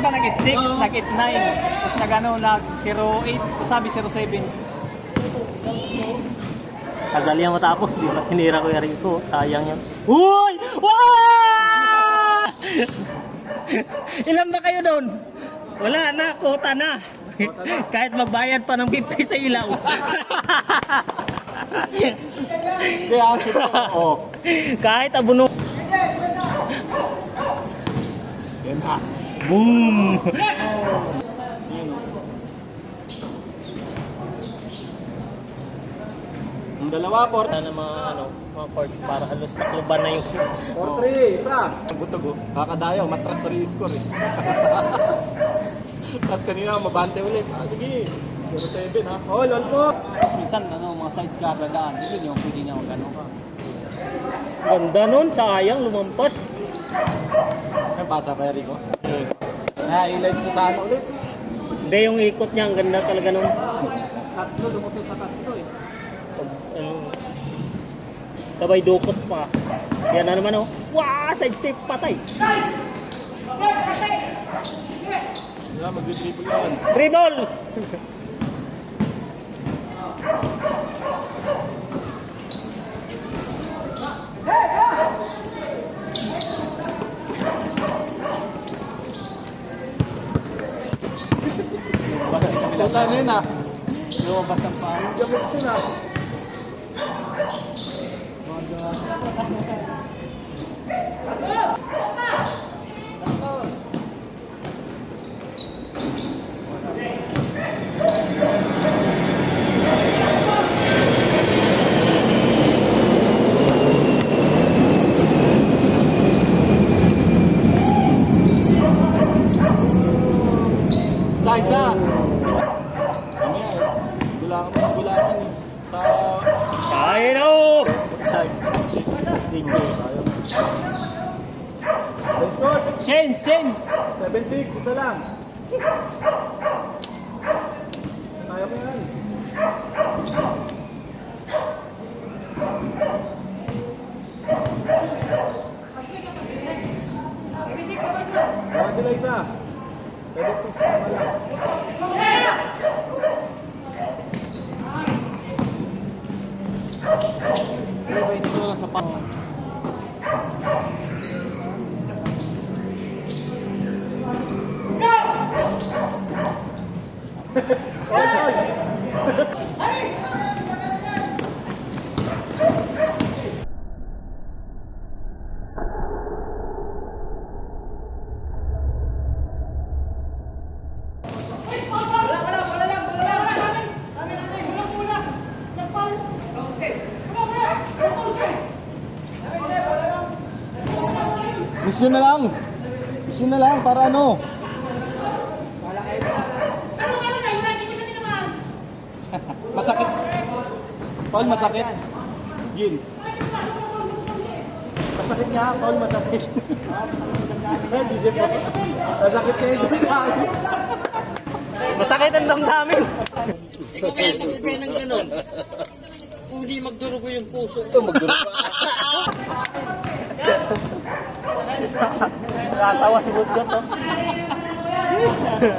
iba nag-hit 6, nag-hit 9, tapos nag-ano, nag-08, sabi 07. Tagal yan matapos, di ba? Hinira ko yung Rico. Sayang yan. Uy! Wow! Ilan ba kayo doon? Wala na, kota na. Kahit magbayad pa ng 50 sa ilaw. Kaya oh. Kahit abuno. Yan ha. Boom! Ang dalawa, port. Sana mga court para halos takluban na yung 4-3, isa. Butog oh. Kakadayo, matras na rin yung score eh. Tapos kanina, mabante ulit. Sige. 0-7 ha. Oh, lol po. Tapos minsan, mga side ka, dadaan. Sige, yung pwede niya kung gano'n ka. ganda nun, sayang, lumampas. Ay, pasa kay Rico. Na-highlights na sana ulit. Hindi, yung ikot niya, ang ganda talaga nun. Tatlo, lumusot sa tatlo eh. Sabay dukot pa. Yan na naman oh. Wow! Side step patay. Wala, mag-dribble yun. Dribble! Basta na yun ah. Lumabas ang paro. Gamit siya na. Isa-isa. Mamaya eh. Gulangan eh. Sa... Kaya na oh! Let's go. Change! 7-6, isa lang. Kaya mo yan. Kaya sila isa. 7-6 tama lang. Ay, ito lang sa pang. Mission na lang. Mission na lang para ano. Masakit. Paul, masakit. Yun. Masakit nga, Paul, masakit. DJ po. Masakit kayo. Masakit ang damdamin. Ikaw kaya mag-spray ng ganun. Kung di magdurugo yung puso. Ito, magdurugo. Nakatawa si Budgot oh.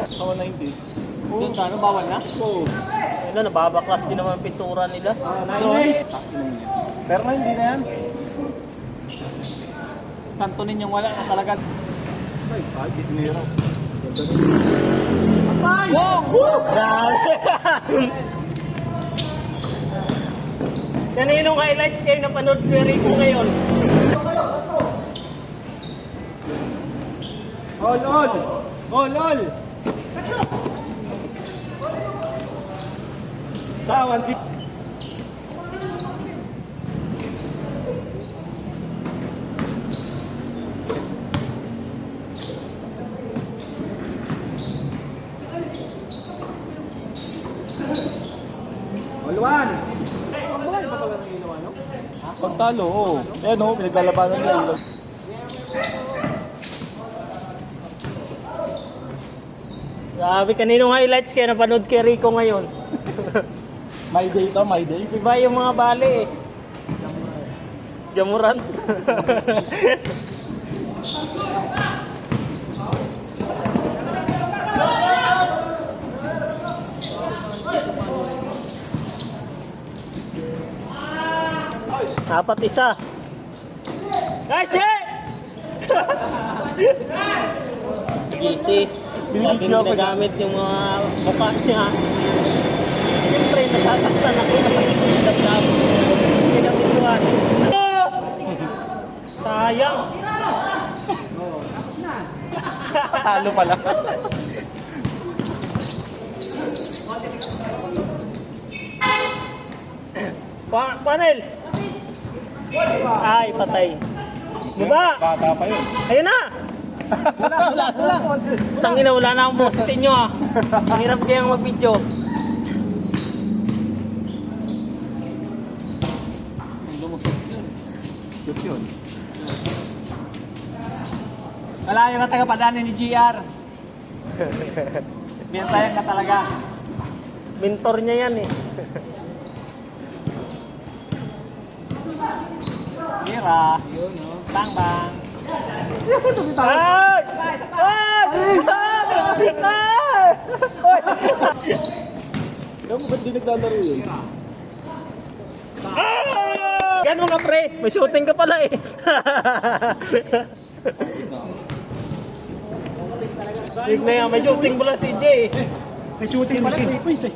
Sa 190. Doon sa ano, bawal na? Oo. Ano, nababaklas din naman ang pintura nila. Doon. Pero na hindi na yan. Santo ninyong wala na talaga. Ay, kahit dinero. Wow! Grabe! Kaninong highlights kayo na panood ko Rico ngayon? All. Sa 1-6. All 1. Pagtalo, oo. Eh no, pinaglalabanan nila. Grabe, kaninong highlights kayo na panood kay Rico ngayon? My day to, my day. Iba yung mga bali eh. Jamuran. Apat isa. Guys, Jay! Gisi. Laging ginagamit yung mga mukha niya. Siyempre, nasasaktan ako. Masakit ko sila sa ako. Pinamituan. Sayang. Talo pala. Panel! Ay, patay. Diba? Bata pa yun. Ayun na! Wala. Tangina, wala na akong boses sa inyo ah. Ang hirap kayang mag-video. Shoot yun. Wala yung tagapadaanin ni GR. Bintayan ka talaga. Mentor niya yan eh. Mira. Yun, no? Bang, bang. Ay! Ay! Ay! Ikaw mo ba't di naglalaro yun? Yan mga pre, may shooting ka pala eh. Big na yan, may shooting pala si Jay. May shooting pala, 3 points eh.